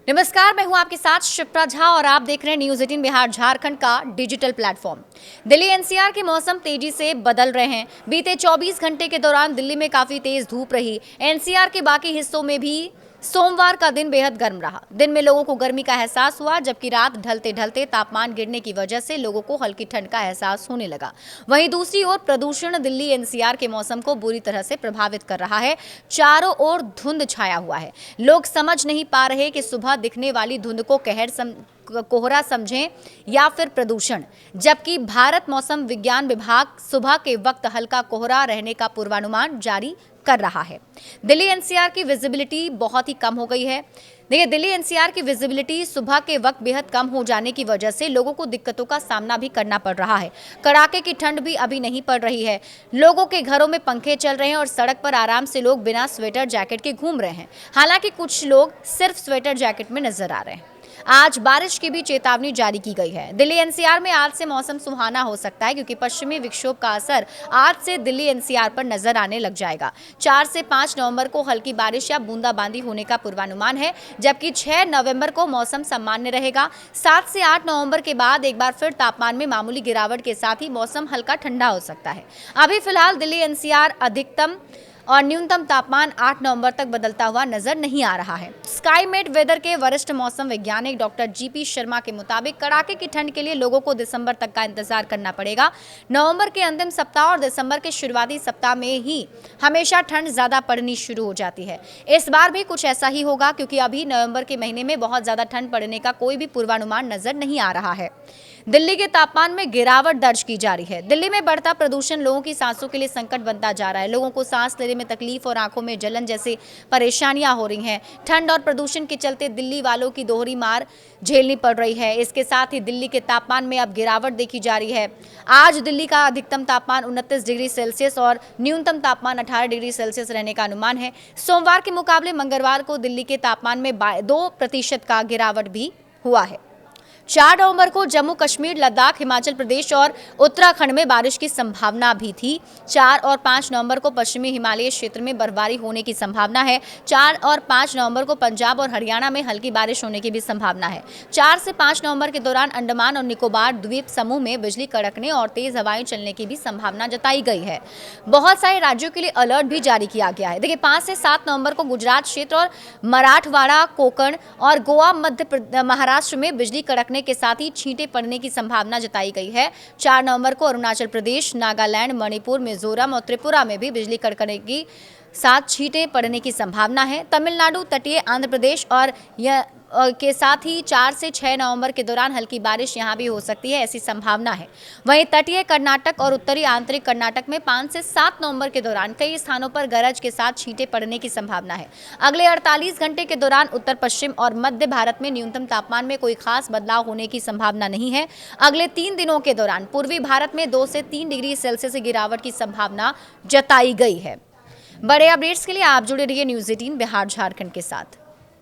नमस्कार, मैं हूं आपके साथ शिप्रा झा और आप देख रहे हैं न्यूज़ 18 बिहार झारखंड का डिजिटल प्लेटफॉर्म। दिल्ली एनसीआर के मौसम तेजी से बदल रहे हैं। बीते 24 घंटे के दौरान दिल्ली में काफी तेज धूप रही। एनसीआर के बाकी हिस्सों में भी सोमवार का दिन बेहद गर्म रहा। दिन में लोगों को गर्मी का एहसास हुआ, जबकि रात ढलते ढलते तापमान गिरने की वजह से लोगों को हल्की ठंड का एहसास होने लगा। वहीं दूसरी ओर प्रदूषण दिल्ली एनसीआर के मौसम को बुरी तरह से प्रभावित कर रहा है। चारों ओर धुंध छाया हुआ है। लोग समझ नहीं पा रहे कि सुबह दिखने वाली धुंध को कोहरा समझें या फिर प्रदूषण। जबकि भारत मौसम विज्ञान विभाग सुबह के वक्त हल्का कोहरा रहने का पूर्वानुमान जारी कर रहा है। दिल्ली एनसीआर की विजिबिलिटी बहुत ही कम हो गई है। देखिए, दिल्ली एनसीआर की विजिबिलिटी सुबह के वक्त बेहद कम हो जाने की वजह से लोगों को दिक्कतों का सामना भी करना पड़ रहा है। कड़ाके की ठंड भी अभी नहीं पड़ रही है। लोगों के घरों में पंखे चल रहे हैं और सड़क पर आराम से लोग बिना स्वेटर जैकेट के घूम रहे हैं। हालांकि कुछ लोग सिर्फ स्वेटर जैकेट में नजर आ रहे हैं। आज बारिश की भी चेतावनी जारी की गई है। दिल्ली एनसीआर में आज से मौसम सुहाना हो सकता है, क्योंकि पश्चिमी विक्षोभ का असर आज से दिल्ली एनसीआर पर नजर आने लग जाएगा। 4 से 5 नवंबर को हल्की बारिश या बूंदाबांदी होने का पूर्वानुमान है, जबकि 6 नवंबर को मौसम सामान्य रहेगा। 7 से 8 नवंबर के बाद एक बार फिर तापमान में मामूली गिरावट के साथ ही मौसम हल्का ठंडा हो सकता है। अभी फिलहाल दिल्ली एनसीआर अधिकतम और न्यूनतम तापमान 8 नवंबर तक बदलता हुआ नजर नहीं आ रहा है। स्काईमेट वेदर के वरिष्ठ मौसम वैज्ञानिक डॉक्टर जीपी शर्मा के मुताबिक कड़ाके की ठंड के लिए लोगों को दिसंबर तक का इंतजार करना पड़ेगा। नवंबर के अंतिम सप्ताह और दिसंबर के शुरुआती सप्ताह में ही हमेशा ठंड ज्यादा पड़नी शुरू हो जाती है। इस बार भी कुछ ऐसा ही होगा, क्योंकि अभी नवंबर के महीने में बहुत ज्यादा ठंड पड़ने का कोई भी पूर्वानुमान नजर नहीं आ रहा है। दिल्ली के तापमान में गिरावट दर्ज की जा रही है। दिल्ली में बढ़ता प्रदूषण लोगों की सांसों के लिए संकट बनता जा रहा है। लोगों को सांस लेने में तकलीफ और आंखों में जलन जैसी परेशानियां हो रही हैं। ठंड और प्रदूषण के चलते दिल्ली वालों की दोहरी मार झेलनी पड़ रही है। इसके साथ ही दिल्ली के तापमान में अब गिरावट देखी जा रही है। आज दिल्ली का अधिकतम तापमान 29 डिग्री सेल्सियस और न्यूनतम तापमान 18 डिग्री सेल्सियस रहने का अनुमान है। सोमवार के मुकाबले मंगलवार को दिल्ली के तापमान में 2% का गिरावट भी हुआ है। 4 नवंबर को जम्मू कश्मीर, लद्दाख, हिमाचल प्रदेश और उत्तराखंड में बारिश की संभावना भी थी। 4 और 5 नवंबर को पश्चिमी हिमालय क्षेत्र में बर्फबारी होने की संभावना है। 4 और 5 नवंबर को पंजाब और हरियाणा में हल्की बारिश होने की भी संभावना है। 4 से 5 नवंबर के दौरान अंडमान और निकोबार द्वीप समूह में बिजली कड़कने और तेज हवाएं चलने की भी संभावना जताई गई है। बहुत सारे राज्यों के लिए अलर्ट भी जारी किया गया है। देखिए, 5 से 7 नवंबर को गुजरात क्षेत्र और मराठवाड़ा, कोंकण और गोवा, महाराष्ट्र में बिजली कड़कने के साथ ही छींटे पड़ने की संभावना जताई गई है। 4 नवंबर को अरुणाचल प्रदेश, नागालैंड, मणिपुर, मिजोरम और त्रिपुरा में भी बिजली कड़कने की साथ छींटे पड़ने की संभावना है। तमिलनाडु, तटीय आंध्र प्रदेश और के साथ ही 4 से 6 नवंबर के दौरान हल्की बारिश यहां भी हो सकती है, ऐसी संभावना है। वहीं तटीय कर्नाटक और उत्तरी आंतरिक कर्नाटक में 5 से 7 नवंबर के दौरान कई स्थानों पर गरज के साथ छींटे पड़ने की संभावना है। अगले 48 घंटे के दौरान उत्तर पश्चिम और मध्य भारत में न्यूनतम तापमान में कोई खास बदलाव होने की संभावना नहीं है। अगले 3 दिनों के दौरान पूर्वी भारत में 2 से 3 डिग्री सेल्सियस की गिरावट की संभावना जताई गई है। बड़े अपडेट्स के लिए आप जुड़े रहिए न्यूज़ 18 बिहार झारखंड के साथ।